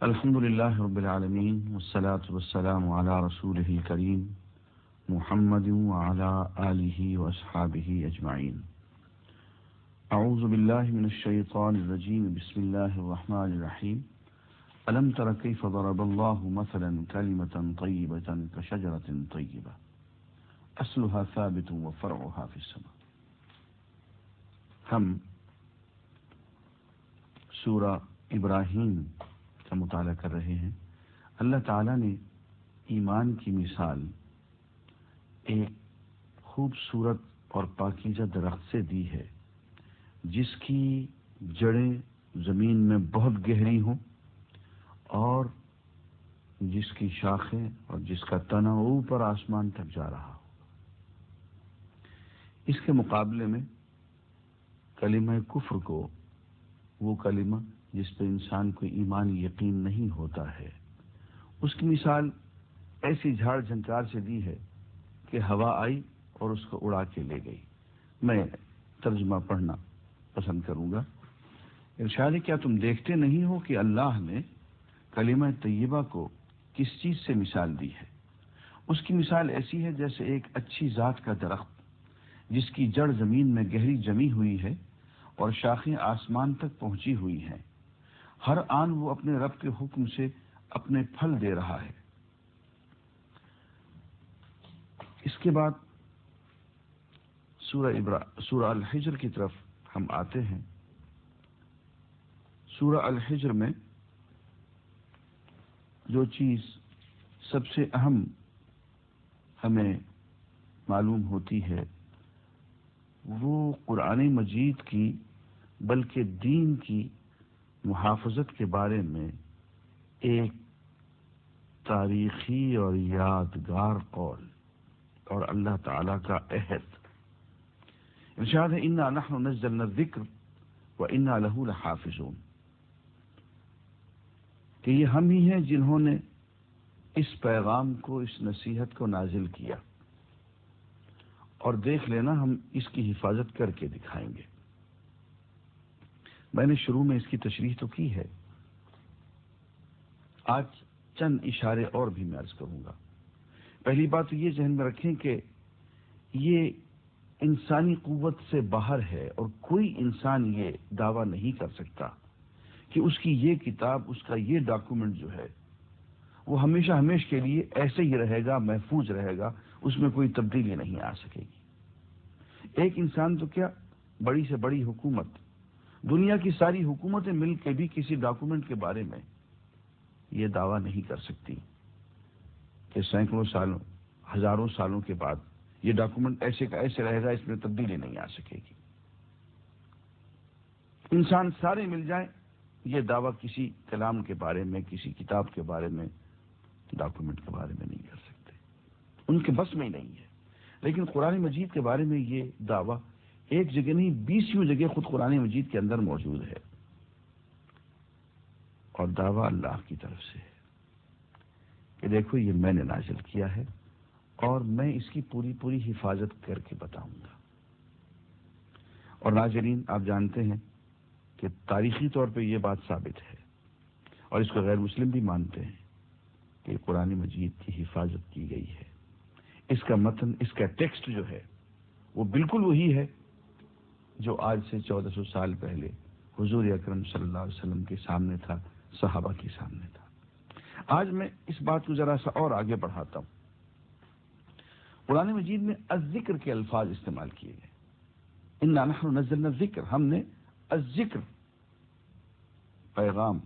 الحمد لله رب العالمين والصلاة والسلام على رسوله الكريم محمد وعلى آله وأصحابه أجمعين. أعوذ بالله من الشيطان الرجيم. بسم الله الرحمن الرحيم. ألم تر كيف ضرب الله مثلا كلمة طيبة كشجرة طيبة أصلها ثابت وفرعها في السماء. ہم سورہ ابراہیم کا مطالعہ کر رہے ہیں. اللہ تعالیٰ نے ایمان کی مثال ایک خوبصورت اور پاکیزہ درخت سے دی ہے جس کی جڑیں زمین میں بہت گہری ہوں اور جس کی شاخیں اور جس کا تنا اوپر آسمان تک جا رہا ہو. اس کے مقابلے میں کلمہ کفر کو، وہ کلمہ جس پہ انسان کو ایمان یقین نہیں ہوتا ہے، اس کی مثال ایسی جھاڑ جھنکار سے دی ہے کہ ہوا آئی اور اس کو اڑا کے لے گئی. میں ترجمہ پڑھنا پسند کروں گا. ارشاد ہے، کیا تم دیکھتے نہیں ہو کہ اللہ نے کلمہ طیبہ کو کس چیز سے مثال دی ہے؟ اس کی مثال ایسی ہے جیسے ایک اچھی ذات کا درخت جس کی جڑ زمین میں گہری جمی ہوئی ہے اور شاخیں آسمان تک پہنچی ہوئی ہیں. ہر آن وہ اپنے رب کے حکم سے اپنے پھل دے رہا ہے. اس کے بعد سورہ الحجر کی طرف ہم آتے ہیں. سورہ الحجر میں جو چیز سب سے اہم ہمیں معلوم ہوتی ہے وہ قرآن مجید کی بلکہ دین کی محافظت کے بارے میں ایک تاریخی اور یادگار قول اور اللہ تعالی کا عہد. ارشاد ہے، انا نحن نزلنا الذکر وانا له لحافظون، کہ یہ ہم ہی ہیں جنہوں نے اس پیغام کو، اس نصیحت کو نازل کیا، اور دیکھ لینا ہم اس کی حفاظت کر کے دکھائیں گے. میں نے شروع میں اس کی تشریح تو کی ہے، آج چند اشارے اور بھی میں عرض کروں گا. پہلی بات تو یہ ذہن میں رکھیں کہ یہ انسانی قوت سے باہر ہے اور کوئی انسان یہ دعویٰ نہیں کر سکتا کہ اس کی یہ کتاب، اس کا یہ ڈاکومنٹ جو ہے وہ ہمیشہ ہمیشہ کے لیے ایسے ہی رہے گا، محفوظ رہے گا، اس میں کوئی تبدیلی نہیں آ سکے گی. ایک انسان تو کیا، بڑی سے بڑی حکومت، دنیا کی ساری حکومتیں مل کے بھی کسی ڈاکومنٹ کے بارے میں یہ دعویٰ نہیں کر سکتی کہ سینکڑوں سالوں، ہزاروں سالوں کے بعد یہ ڈاکومنٹ ایسے کا ایسے رہے گا، اس میں تبدیلی نہیں آ سکے گی. انسان سارے مل جائیں، یہ دعویٰ کسی کلام کے بارے میں، کسی کتاب کے بارے میں، ڈاکومنٹ کے بارے میں نہیں کر سکتے، ان کے بس میں ہی نہیں ہے. لیکن قرآن مجید کے بارے میں یہ دعویٰ ایک جگہ نہیں، 20 جگہ خود قرآن مجید کے اندر موجود ہے، اور دعویٰ اللہ کی طرف سے ہے کہ دیکھو یہ میں نے نازل کیا ہے اور میں اس کی پوری حفاظت کر کے بتاؤں گا. اور ناظرین، آپ جانتے ہیں کہ تاریخی طور پہ یہ بات ثابت ہے، اور اس کو غیر مسلم بھی مانتے ہیں کہ قرآن مجید کی حفاظت کی گئی ہے. اس کا متن، اس کا ٹیکسٹ جو ہے وہ بالکل وہی ہے جو آج سے 1400 سال پہلے حضور اکرم صلی اللہ علیہ وسلم کے سامنے تھا، صحابہ کے سامنے تھا. آج میں اس بات کو ذرا سا اور آگے بڑھاتا ہوں. قرآن مجید میں الذکر کے الفاظ استعمال کیے گئے. انا نحن نزلنا الذکر، ہم نے الذکر، پیغام،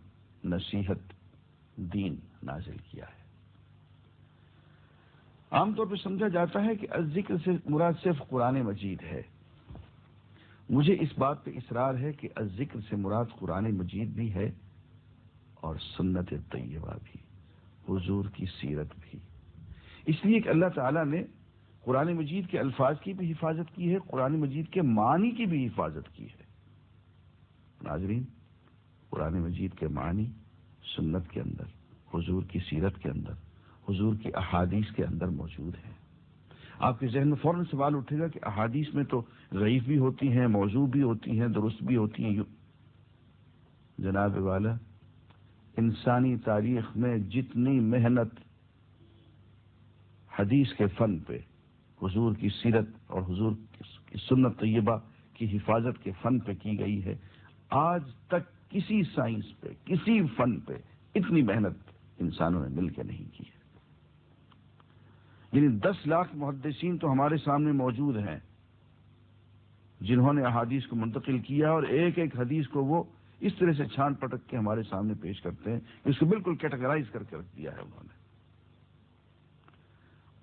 نصیحت، دین نازل کیا ہے. عام طور پہ سمجھا جاتا ہے کہ الذکر سے مراد صرف قرآن مجید ہے. مجھے اس بات پہ اصرار ہے کہ الذکر سے مراد قرآن مجید بھی ہے اور سنت طیبہ بھی، حضور کی سیرت بھی. اس لیے کہ اللہ تعالیٰ نے قرآن مجید کے الفاظ کی بھی حفاظت کی ہے، قرآن مجید کے معنی کی بھی حفاظت کی ہے. ناظرین، قرآن مجید کے معنی سنت کے اندر، حضور کی سیرت کے اندر، حضور کی احادیث کے اندر موجود ہیں. آپ کے ذہن میں فوراً سوال اٹھے گا کہ احادیث میں تو ضعیف بھی ہوتی ہیں، موضوع بھی ہوتی ہیں، درست بھی ہوتی ہیں. جناب والا، انسانی تاریخ میں جتنی محنت حدیث کے فن پہ، حضور کی سیرت اور حضور کی سنت طیبہ کی حفاظت کے فن پہ کی گئی ہے، آج تک کسی سائنس پہ، کسی فن پہ اتنی محنت انسانوں نے مل کے نہیں کی ہے۔ یعنی 10 لاکھ محدثین تو ہمارے سامنے موجود ہیں جنہوں نے احادیث کو منتقل کیا، اور ایک ایک حدیث کو وہ اس طرح سے چھان پٹک کے ہمارے سامنے پیش کرتے ہیں، اس کو بالکل کیٹیگرائز کر کے رکھ دیا ہے انہوں نے۔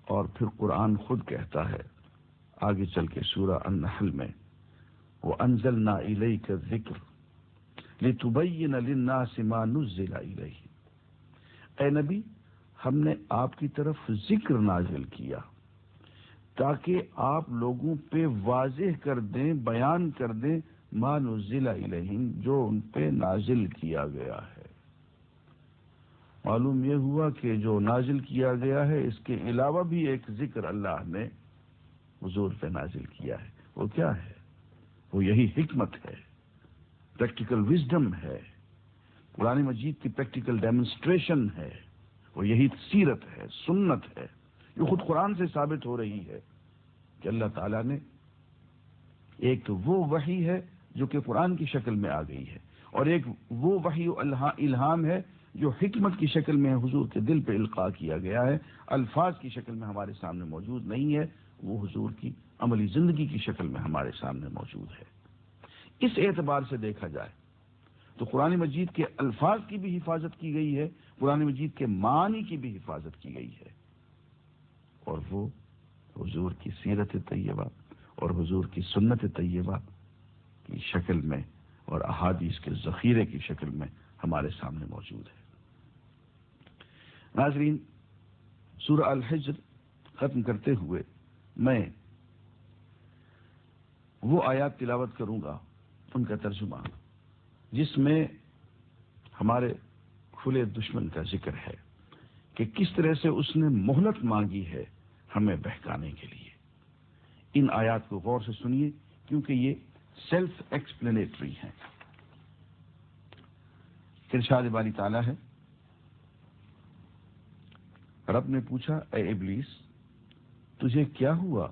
اور پھر قرآن خود کہتا ہے آگے چل کے سورہ النحل میں، وَأَنزَلْنَا إِلَيْكَ الذِّكْرَ لِتُبَيِّنَ لِلنَّاسِ مَا نُزِّلَ إِلَيْهِمْ، اے نبی ہم نے آپ کی طرف ذکر نازل کیا تاکہ آپ لوگوں پہ واضح کر دیں، بیان کر دیں ما نزل الیہم، جو ان پہ نازل کیا گیا ہے۔ معلوم یہ ہوا کہ جو نازل کیا گیا ہے اس کے علاوہ بھی ایک ذکر اللہ نے حضور پہ نازل کیا ہے۔ وہ کیا ہے؟ وہ یہی حکمت ہے، پریکٹیکل وزڈم ہے، قرآن مجید کی پریکٹیکل ڈیمونسٹریشن ہے، وہ یہی سیرت ہے، سنت ہے، جو خود قرآن سے ثابت ہو رہی ہے کہ اللہ تعالیٰ نے ایک تو وہ وحی ہے جو کہ قرآن کی شکل میں آ گئی ہے، اور ایک وہ وحی الہام ہے جو حکمت کی شکل میں حضور کے دل پہ القاء کیا گیا ہے، الفاظ کی شکل میں ہمارے سامنے موجود نہیں ہے، وہ حضور کی عملی زندگی کی شکل میں ہمارے سامنے موجود ہے۔ اس اعتبار سے دیکھا جائے تو قرآن مجید کے الفاظ کی بھی حفاظت کی گئی ہے، قرآن مجید کے معنی کی بھی حفاظت کی گئی ہے، اور وہ حضور کی سیرت طیبہ اور حضور کی سنت طیبہ کی شکل میں اور احادیث کے ذخیرے کی شکل میں ہمارے سامنے موجود ہے۔ ناظرین، سورہ الحجر ختم کرتے ہوئے میں وہ آیات تلاوت کروں گا، ان کا ترجمہ، جس میں ہمارے کھلے دشمن کا ذکر ہے کہ کس طرح سے اس نے مہلت مانگی ہے ہمیں بہکانے کے لیے۔ ان آیات کو غور سے سنیے کیونکہ یہ سیلف ایکسپلینیٹری ہیں۔ ارشاد باری تعالیٰ ہے، رب نے پوچھا اے ابلیس تجھے کیا ہوا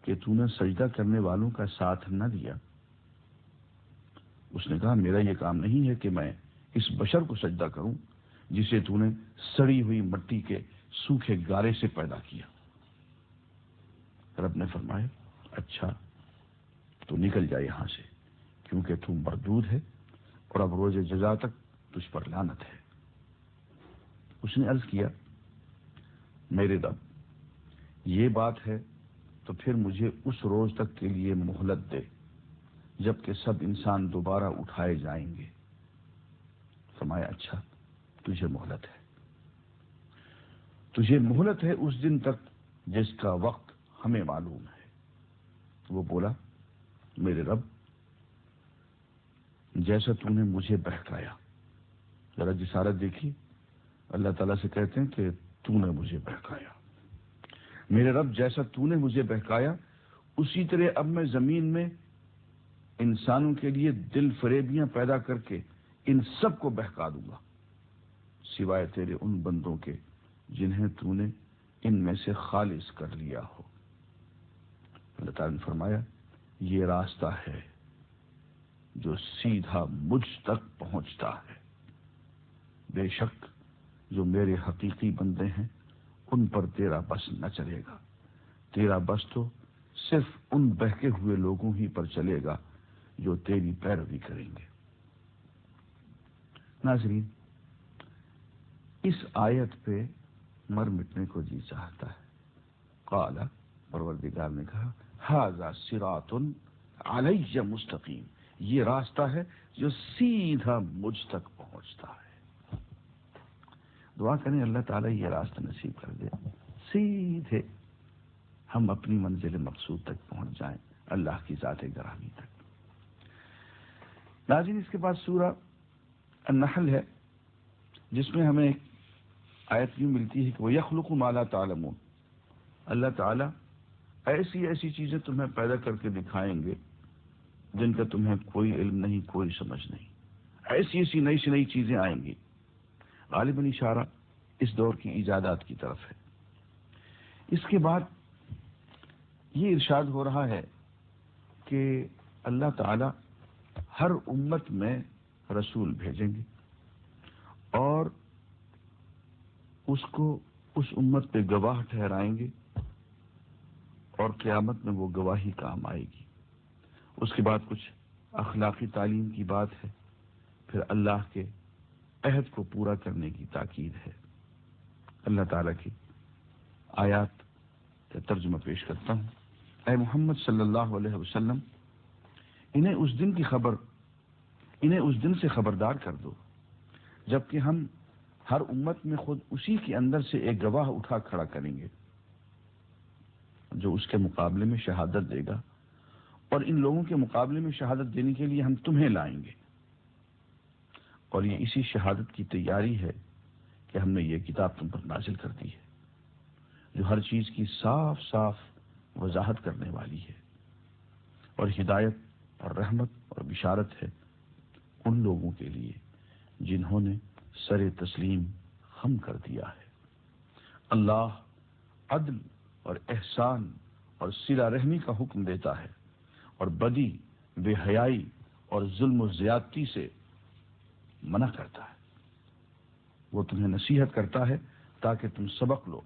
کہ تو نے سجدہ کرنے والوں کا ساتھ نہ دیا؟ اس نے کہا میرا یہ کام نہیں ہے کہ میں اس بشر کو سجدہ کروں جسے تو نے سڑی ہوئی مٹی کے سوکھے گارے سے پیدا کیا۔ رب نے فرمایا اچھا تو نکل جا یہاں سے، کیونکہ تو مردود ہے اور اب روز جزا تک تجھ پر لعنت ہے۔ اس نے عرض کیا میرے رب یہ بات ہے تو پھر مجھے اس روز تک کے لیے مہلت دے جب کہ سب انسان دوبارہ اٹھائے جائیں گے۔ فرمایا اچھا تجھے مہلت ہے، تجھے مہلت ہے اس دن تک جس کا وقت ہمیں معلوم ہے۔ وہ بولا میرے رب جیسا تو نے مجھے بہکایا، ذرا جسارت دیکھی، اللہ تعالیٰ سے کہتے ہیں کہ تو نے مجھے بہکایا، میرے رب جیسا تو نے مجھے بہکایا اسی طرح اب میں زمین میں انسانوں کے لیے دل فریبیاں پیدا کر کے ان سب کو بہکا دوں گا سوائے تیرے ان بندوں کے جنہیں تو نے ان میں سے خالص کر لیا ہو۔ اللہ تعالیٰ نے فرمایا یہ راستہ ہے جو سیدھا مجھ تک پہنچتا ہے، بے شک جو میرے حقیقی بندے ہیں ان پر تیرا بس نہ چلے گا، تیرا بس تو صرف ان بہکے ہوئے لوگوں ہی پر چلے گا جو تیری پیروی کریں گے۔ ناظرین، اس آیت پہ مر مٹنے کو جی چاہتا ہے۔ قال، پروردگار نے کہا ھذا صراط علی مستقیم، یہ راستہ ہے جو سیدھا مجھ تک پہنچتا ہے۔ دعا کریں اللہ تعالیٰ یہ راستہ نصیب کر دے، سیدھے ہم اپنی منزل مقصود تک پہنچ جائیں، اللہ کی ذات گرامی تک۔ ناظرین، اس کے بعد سورہ النحل ہے جس میں ہمیں ایک آیت یوں ملتی ہے کہ وَيَخْلُقُ مَا لَا تَعْلَمُونَ، اللہ تعالیٰ ایسی ایسی چیزیں تمہیں پیدا کر کے دکھائیں گے جن کا تمہیں کوئی علم نہیں، کوئی سمجھ نہیں، ایسی ایسی نئی سے نئی چیزیں آئیں گی غالباً اشارہ اس دور کی ایجادات کی طرف ہے۔ اس کے بعد یہ ارشاد ہو رہا ہے کہ اللہ تعالی ہر امت میں رسول بھیجیں گے اور اس کو اس امت پہ گواہ ٹھہرائیں گے اور قیامت میں وہ گواہی کام آئے گی۔ اس کے بعد کچھ اخلاقی تعلیم کی بات ہے، پھر اللہ کے عہد کو پورا کرنے کی تاکید ہے۔ اللہ تعالیٰ کی آیات کا ترجمہ پیش کرتا ہوں۔ اے محمد صلی اللہ علیہ وسلم، انہیں اس دن سے خبردار کر دو جبکہ ہم ہر امت میں خود اسی کے اندر سے ایک گواہ اٹھا کھڑا کریں گے جو اس کے مقابلے میں شہادت دے گا، اور ان لوگوں کے مقابلے میں شہادت دینے کے لیے ہم تمہیں لائیں گے، اور یہ اسی شہادت کی تیاری ہے کہ ہم نے یہ کتاب تم پر نازل کر دی ہے جو ہر چیز کی صاف صاف وضاحت کرنے والی ہے اور ہدایت اور رحمت اور بشارت ہے ان لوگوں کے لیے جنہوں نے سر تسلیم خم کر دیا ہے۔ اللہ عدل اور احسان اور صلہ رحمی کا حکم دیتا ہے اور بدی، بے حیائی اور ظلم و زیادتی سے منع کرتا ہے۔ وہ تمہیں نصیحت کرتا ہے تاکہ تم سبق لو،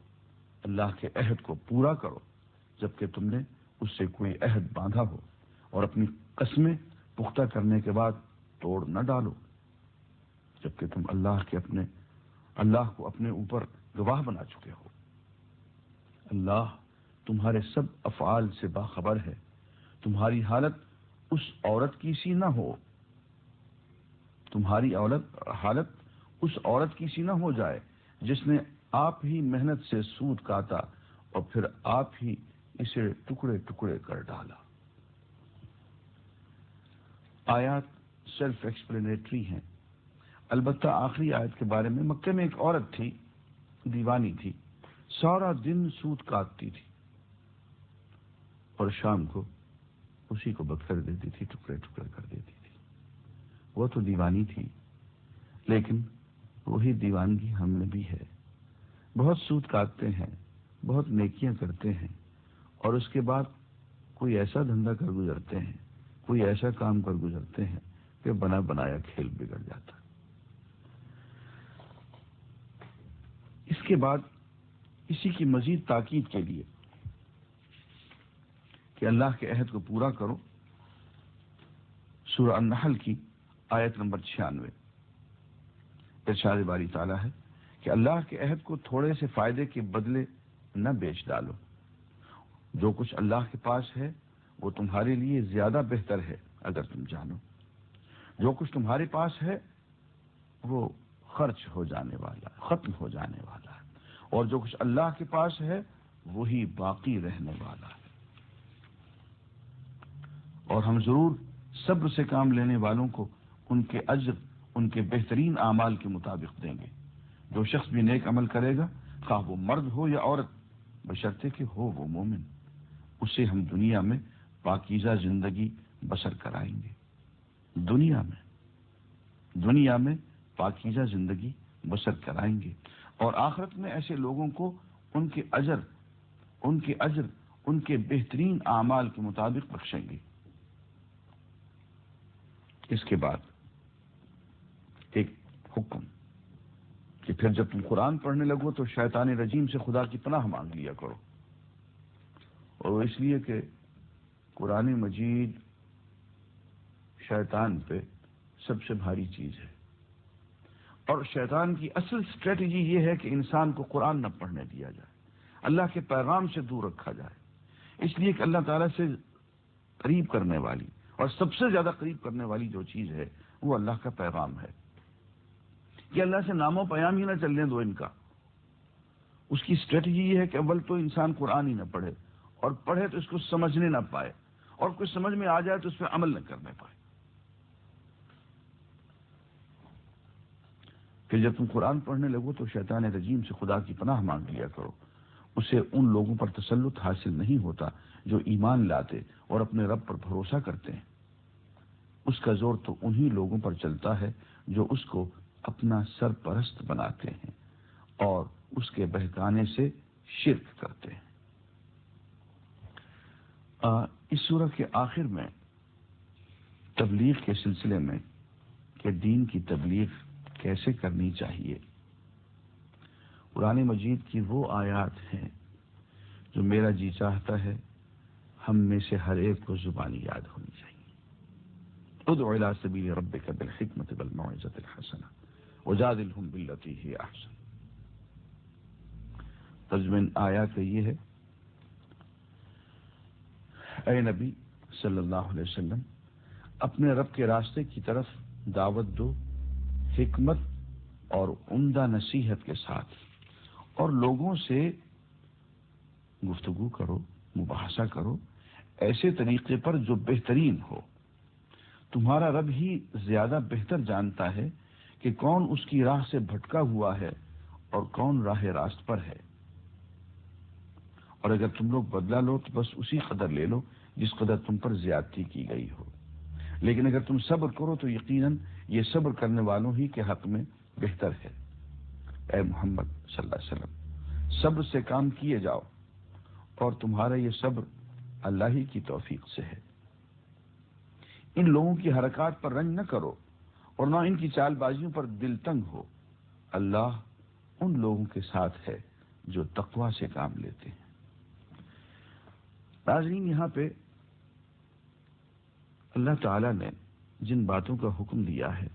اللہ کے عہد کو پورا کرو جبکہ تم نے اس سے کوئی عہد باندھا ہو، اور اپنی قسمیں پختہ کرنے کے بعد توڑ نہ ڈالو جبکہ تم اللہ کو اپنے اوپر گواہ بنا چکے ہو۔ اللہ تمہارے سب افعال سے باخبر ہے۔ تمہاری حالت اس عورت کی سی نہ ہو جائے جس نے آپ ہی محنت سے سود کاٹا اور پھر آپ ہی اسے ٹکڑے ٹکڑے کر ڈالا۔ آیات سیلف ایکسپلینیٹری ہیں، البتہ آخری آیت کے بارے میں مکے میں ایک عورت تھی، دیوانی تھی، سارا دن سود کاٹتی تھی اور شام کو اسی کو بد کر دیتی تھی، ٹکڑے ٹکڑے کر دیتی تھی۔ وہ تو دیوانی تھی، لیکن وہی دیوانگی ہم میں بھی ہے۔ بہت سود کاٹتے ہیں، بہت نیکیاں کرتے ہیں، اور اس کے بعد کوئی ایسا دھندا کر گزرتے ہیں، کوئی ایسا کام کر گزرتے ہیں کہ بنا بنایا کھیل بگڑ جاتا ہے۔ اس کے بعد اسی کی مزید تاکید کے لیے کہ اللہ کے عہد کو پورا کرو، سورہ النحل کی آیت نمبر 96 ارشاد باری تعالیٰ ہے کہ اللہ کے عہد کو تھوڑے سے فائدے کے بدلے نہ بیچ ڈالو۔ جو کچھ اللہ کے پاس ہے وہ تمہارے لیے زیادہ بہتر ہے اگر تم جانو۔ جو کچھ تمہارے پاس ہے وہ خرچ ہو جانے والا ہے، ختم ہو جانے والا ہے، اور جو کچھ اللہ کے پاس ہے وہی باقی رہنے والا ہے۔ اور ہم ضرور صبر سے کام لینے والوں کو ان کے اجر ان کے بہترین اعمال کے مطابق دیں گے۔ جو شخص بھی نیک عمل کرے گا، خواہ وہ مرد ہو یا عورت، بشرطے کہ ہو وہ مومن، اسے ہم دنیا میں پاکیزہ زندگی بسر کرائیں گے۔ دنیا میں پاکیزہ زندگی بسر کرائیں گے، اور آخرت میں ایسے لوگوں کو ان کے اجر ان کے بہترین اعمال کے مطابق بخشیں گے۔ اس کے بعد ایک حکم کہ پھر جب تم قرآن پڑھنے لگو تو شیطان رجیم سے خدا کی پناہ مانگ لیا کرو، اور وہ اس لیے کہ قرآن مجید شیطان پہ سب سے بھاری چیز ہے، اور شیطان کی اصل اسٹریٹجی یہ ہے کہ انسان کو قرآن نہ پڑھنے دیا جائے، اللہ کے پیغام سے دور رکھا جائے، اس لیے کہ اللہ تعالیٰ سے قریب کرنے والی اور سب سے زیادہ قریب کرنے والی جو چیز ہے وہ اللہ کا پیغام ہے۔ کہ اللہ سے نام و پیام ہی نہ چلنے دو ان کا۔ اس کی اسٹریٹجی یہ ہے کہ اول تو انسان قرآن ہی نہ پڑھے، اور پڑھے تو اس کو سمجھنے نہ پائے، اور کچھ سمجھ میں آ جائے تو اس پہ عمل نہ کرنے پائے۔ کہ جب تم قرآن پڑھنے لگو تو شیطان رجیم سے خدا کی پناہ مانگ لیا کرو، اسے ان لوگوں پر تسلط حاصل نہیں ہوتا جو ایمان لاتے اور اپنے رب پر بھروسہ کرتے ہیں۔ اس کا زور تو انہی لوگوں پر چلتا ہے جو اس کو اپنا سرپرست بناتے ہیں اور اس کے بہکانے سے شرک کرتے ہیں۔ اس سورہ کے آخر میں تبلیغ کے سلسلے میں کہ دین کی تبلیغ کیسے کرنی چاہیے، قرآن مجید کی وہ آیات ہیں جو میرا جی چاہتا ہے ہم میں سے ہر ایک کو زبانی یاد ہونی چاہیے۔ ادع الی سبیل ربک بالحکمۃ والموعظۃ الحسنہ وجادلہم باللتی ہی احسن۔ ترجمہ آیات یہ ہے، اے نبی صلی اللہ علیہ وسلم، اپنے رب کے راستے کی طرف دعوت دو حکمت اور عمدہ نصیحت کے ساتھ، اور لوگوں سے گفتگو کرو، مباحثہ کرو ایسے طریقے پر جو بہترین ہو۔ تمہارا رب ہی زیادہ بہتر جانتا ہے کہ کون اس کی راہ سے بھٹکا ہوا ہے اور کون راہ راست پر ہے۔ اور اگر تم لوگ بدلہ لو تو بس اسی قدر لے لو جس قدر تم پر زیادتی کی گئی ہو، لیکن اگر تم صبر کرو تو یقیناً یہ صبر کرنے والوں ہی کے حق میں بہتر ہے۔ اے محمد صلی اللہ علیہ وسلم، صبر سے کام کیے جاؤ، اور تمہارا یہ صبر اللہ ہی کی توفیق سے ہے۔ ان لوگوں کی حرکات پر رنج نہ کرو اور نہ ان کی چال بازیوں پر دل تنگ ہو۔ اللہ ان لوگوں کے ساتھ ہے جو تقوی سے کام لیتے ہیں۔ ناظرین، یہاں پہ اللہ تعالیٰ نے جن باتوں کا حکم دیا ہے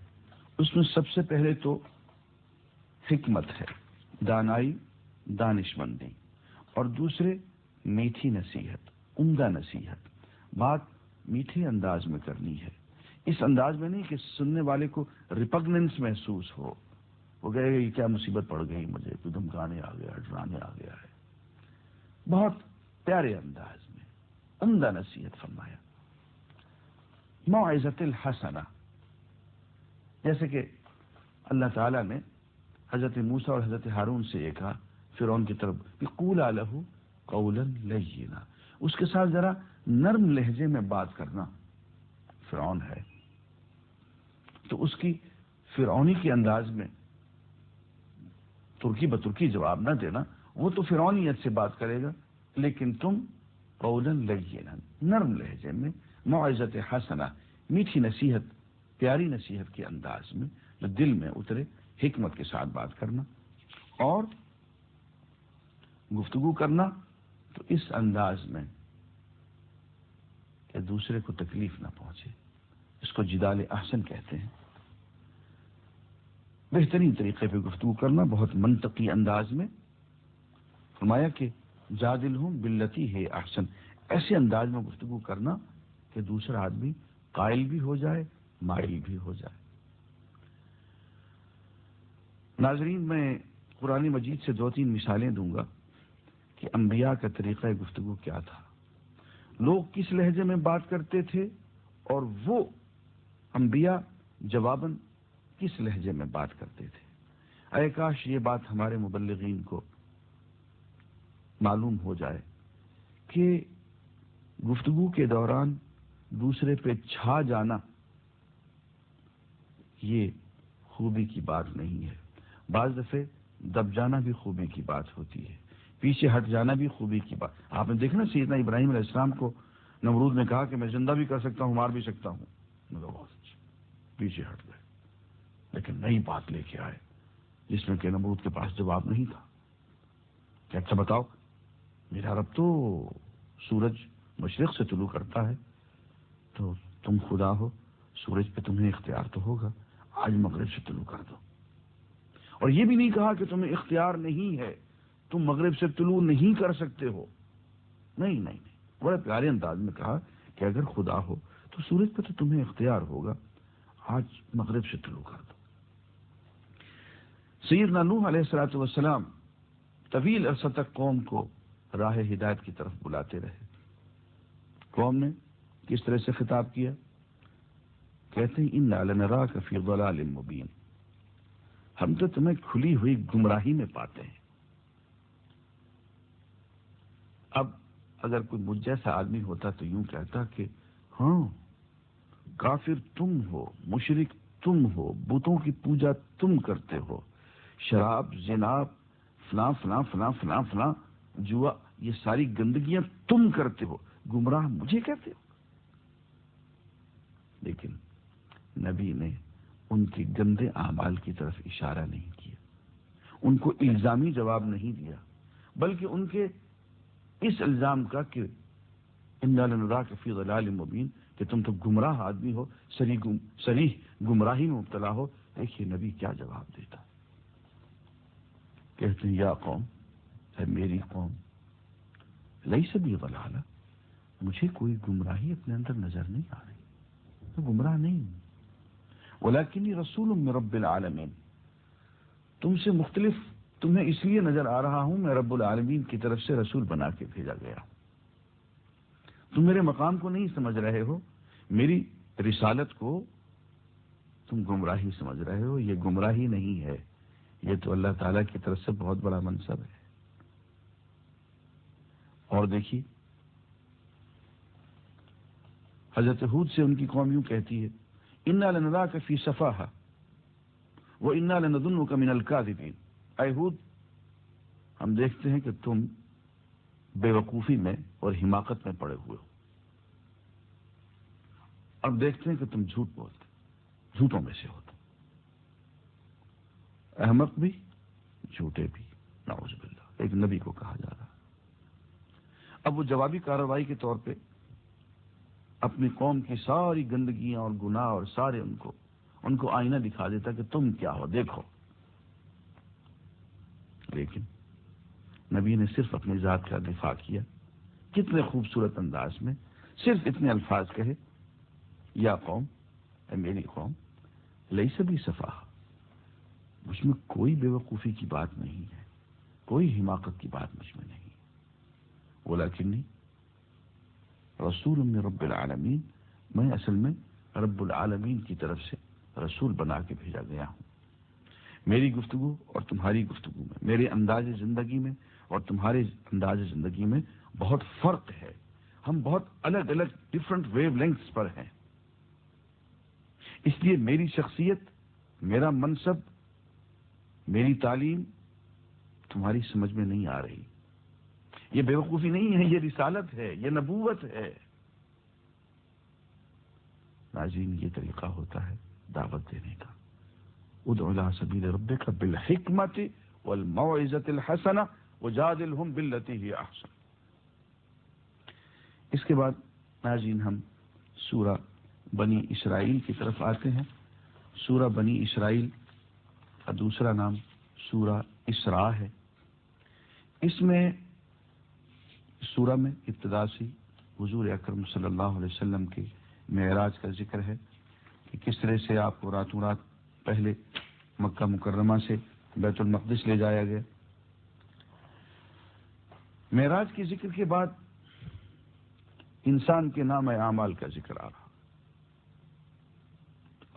اس میں سب سے پہلے تو حکمت ہے، دانائی، دانشمندی، اور دوسرے میٹھی نصیحت، عمدہ نصیحت۔ بات میٹھے انداز میں کرنی ہے، اس انداز میں نہیں کہ سننے والے کو ریپگننس محسوس ہو، وہ کہے گا یہ کیا مصیبت پڑ گئی مجھے، کوئی دھمکانے آ گیا، ڈرانے آ گیا ہے۔ بہت پیارے انداز میں عمدہ نصیحت فرمایا، موعظۃ الحسنہ۔ جیسے کہ اللہ تعالیٰ نے حضرت موسیٰ اور حضرت ہارون سے یہ کہا فرعون کی طرف کہ قولا لہ قولا لینا، اس کے ساتھ ذرا نرم لہجے میں بات کرنا۔ فرعون ہے تو اس کی فرعونی کے انداز میں ترکی بترکی جواب نہ دینا، وہ تو فرعونیت سے بات کرے گا، لیکن تم قولا لینا، نرم لہجے میں، موعظۃ حسنہ، میٹھی نصیحت، پیاری نصیحت کے انداز میں جو دل میں اترے، حکمت کے ساتھ بات کرنا، اور گفتگو کرنا تو اس انداز میں کہ دوسرے کو تکلیف نہ پہنچے۔ اس کو جدال احسن کہتے ہیں۔ بہترین طریقے پہ گفتگو کرنا، بہت منطقی انداز میں۔ فرمایا کہ جادلہم باللتی ہے احسن، ایسے انداز میں گفتگو کرنا کہ دوسرا آدمی قائل بھی ہو جائے، مائل بھی ہو جائے۔ ناظرین، میں قرآن مجید سے 2-3 مثالیں دوں گا کہ انبیاء کا طریقہ گفتگو کیا تھا، لوگ کس لہجے میں بات کرتے تھے، اور وہ انبیاء جواباً کس لہجے میں بات کرتے تھے۔ اے کاش یہ بات ہمارے مبلغین کو معلوم ہو جائے کہ گفتگو کے دوران دوسرے پہ چھا جانا یہ خوبی کی بات نہیں ہے۔ بعض دفعے دب جانا بھی خوبی کی بات ہوتی ہے، پیچھے ہٹ جانا بھی خوبی کی بات۔ آپ نے دیکھا نا سیدنا ابراہیم علیہ السلام کو نمرود نے کہا کہ میں زندہ بھی کر سکتا ہوں، مار بھی سکتا ہوں، پیچھے ہٹ گئے، لیکن نئی بات لے کے آئے جس میں کہ نمرود کے پاس جواب نہیں تھا کہ اچھا بتاؤ، میرا رب تو سورج مشرق سے طلوع کرتا ہے، تو تم خدا ہو، سورج پہ تمہیں اختیار تو ہوگا، آج مغرب سے طلوع کر دو۔ اور یہ بھی نہیں کہا کہ تمہیں اختیار نہیں ہے، تم مغرب سے طلوع نہیں کر سکتے ہو، نہیں، بڑے پیارے انداز میں کہا کہ اگر خدا ہو تو سورج پہ تو تمہیں اختیار ہوگا، آج مغرب سے طلوع کر دو۔ سیدنا نوح علیہ السلام طویل عرصہ تک قوم کو راہ ہدایت کی طرف بلاتے رہے۔ قوم نے کس طرح سے خطاب کیا؟ کہتے ہیں انا لنراک فی ضلال مبین، ہم تو تمہیں کھلی ہوئی گمراہی میں پاتے ہیں۔ اب اگر کوئی مجھ جیسا آدمی ہوتا تو یوں کہتا کہ ہاں کافر تم ہو، مشرک تم ہو، بتوں کی پوجا تم کرتے ہو، شراب، زنا، فلاں فلاں فلاں فلاں فلاں، جوا، یہ ساری گندگیاں تم کرتے ہو، گمراہ مجھے کہتے ہو۔ لیکن نبی نے ان کے گندے اعمال کی طرف اشارہ نہیں کیا، ان کو الزامی جواب نہیں دیا، بلکہ ان کے اس الزام کا کہ انا لنراک فی ضلال مبین، کہ تم تو گمراہ آدمی ہو، صریح گمراہی میں مبتلا ہو، دیکھیے نبی کیا جواب دیتا۔ کہتے ہیں یا قوم، ہے میری قوم، لیس بی ضلالہ، مجھے کوئی گمراہی اپنے اندر نظر نہیں آ رہی، میں گمراہ نہیں ہوں، ولکنی رسول من رب العالمین، تم سے مختلف تمہیں اس لیے نظر آ رہا ہوں، میں رب العالمین کی طرف سے رسول بنا کے بھیجا گیا ہوں۔ تم میرے مقام کو نہیں سمجھ رہے ہو، میری رسالت کو تم گمراہی سمجھ رہے ہو، یہ گمراہی نہیں ہے، یہ تو اللہ تعالیٰ کی طرف سے بہت بڑا منصب ہے۔ اور دیکھیے حضرت ہود سے ان کی قوم یوں کہتی ہے، انا لنراک فی صفاحہ وانا لنظنک من الکاذبین، اے ہود ہم دیکھتے ہیں کہ تم بے وقوفی میں اور حماقت میں پڑے ہوئے ہو، اب دیکھتے ہیں کہ تم جھوٹ بولتے، جھوٹوں میں سے ہو، تم احمق بھی جھوٹے بھی، نعوذ باللہ، ایک نبی کو کہا جا رہا۔ اب وہ جوابی کارروائی کے طور پہ اپنی قوم کی ساری گندگیاں اور گناہ اور سارے ان کو آئینہ دکھا دیتا کہ تم کیا ہو، دیکھو۔ لیکن نبی نے صرف اپنی ذات کا دفاع کیا، کتنے خوبصورت انداز میں، صرف اتنے الفاظ کہے، یا قوم، اے میری قوم، لیس بی صفاحہ، مجھ میں کوئی بے وقوفی کی بات نہیں ہے، کوئی حماقت کی بات مجھ میں نہیں، ولکنی رسول من رب العالمین، میں اصل میں رب العالمین کی طرف سے رسول بنا کے بھیجا گیا ہوں۔ میری گفتگو اور تمہاری گفتگو میں، میرے انداز زندگی میں اور تمہارے انداز زندگی میں بہت فرق ہے، ہم بہت الگ الگ ڈفرنٹ ویو لینگتھس پر ہیں، اس لیے میری شخصیت، میرا منصب، میری تعلیم تمہاری سمجھ میں نہیں آ رہی۔ یہ بے وقوفی نہیں ہے، یہ رسالت ہے، یہ نبوت ہے۔ ناظرین، یہ طریقہ ہوتا ہے دعوت دینے کا۔ ادع الی سبیل ربک بالحکمۃ والموعظۃ الحسنہ وجادلہم باللتی ہی احسن۔ اس کے بعد ناظرین ہم سورہ بنی اسرائیل کی طرف آتے ہیں۔ سورہ بنی اسرائیل کا دوسرا نام سورہ اسراء ہے۔ اس میں سورہ میں ابتدا سے حضور اکرم صلی اللہ علیہ وسلم کے معراج کا ذکر ہے کہ کس طرح سے آپ کو راتوں رات پہلے مکہ مکرمہ سے بیت المقدس لے جایا گیا۔ معراج کے ذکر کے بعد انسان کے نام اعمال کا ذکر آ رہا،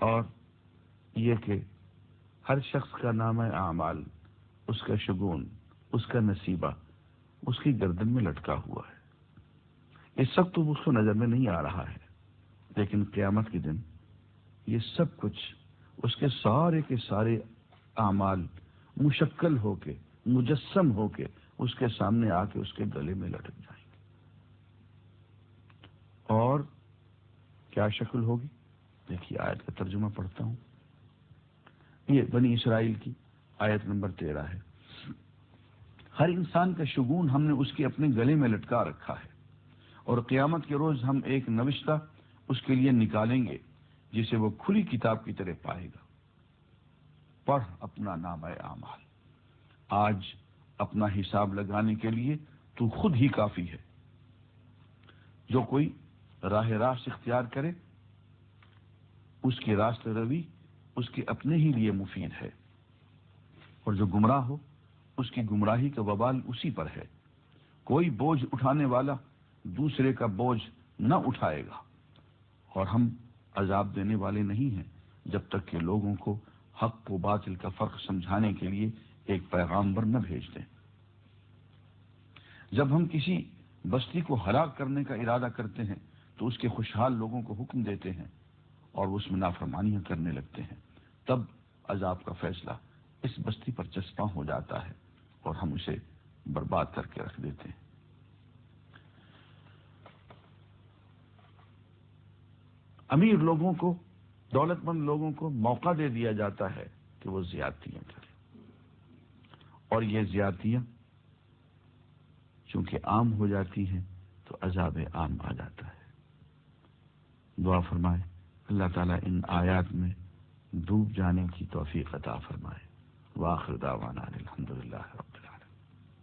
اور یہ کہ ہر شخص کا نام اعمال، اس کا شگون، اس کا نصیبہ اس کی گردن میں لٹکا ہوا ہے۔ اس وقت تو اس کو نظر میں نہیں آ رہا ہے، لیکن قیامت کے دن یہ سب کچھ اس کے سارے اعمال مشکل ہو کے، مجسم ہو کے اس کے سامنے آ کے اس کے گلے میں لٹک جائیں گے۔ اور کیا شکل ہوگی؟ دیکھیے آیت کا ترجمہ پڑھتا ہوں۔ یہ بنی اسرائیل کی آیت نمبر 13 ہے۔ ہر انسان کا شگون ہم نے اس کے اپنے گلے میں لٹکا رکھا ہے، اور قیامت کے روز ہم ایک نوشتہ اس کے لیے نکالیں گے جسے وہ کھلی کتاب کی طرح پائے گا۔ پڑھ اپنا نامہ اعمال، آج اپنا حساب لگانے کے لیے تو خود ہی کافی ہے۔ جو کوئی راہ راست اختیار کرے اس کی راست روی اس کے اپنے ہی لیے مفید ہے، اور جو گمراہ ہو اس کی گمراہی کا وبال اسی پر ہے۔ کوئی بوجھ اٹھانے والا دوسرے کا بوجھ نہ اٹھائے گا، اور ہم عذاب دینے والے نہیں ہیں جب تک کہ لوگوں کو حق و باطل کا فرق سمجھانے کے لیے ایک پیغامبر نہ بھیج دیں۔ جب ہم کسی بستی کو ہلاک کرنے کا ارادہ کرتے ہیں تو اس کے خوشحال لوگوں کو حکم دیتے ہیں اور اس میں نافرمانیاں کرنے لگتے ہیں، تب عذاب کا فیصلہ اس بستی پر چسپاں ہو جاتا ہے اور ہم اسے برباد کر کے رکھ دیتے ہیں۔ امیر لوگوں کو، دولت مند لوگوں کو موقع دے دیا جاتا ہے کہ وہ زیادتیاں کریں، اور یہ زیادتیاں چونکہ عام ہو جاتی ہیں تو عذاب عام آ جاتا ہے۔ دعا فرمائے اللہ تعالیٰ ان آیات میں ڈوب جانے کی توفیق عطا فرمائے۔ وآخر دعوانا الحمدللہ۔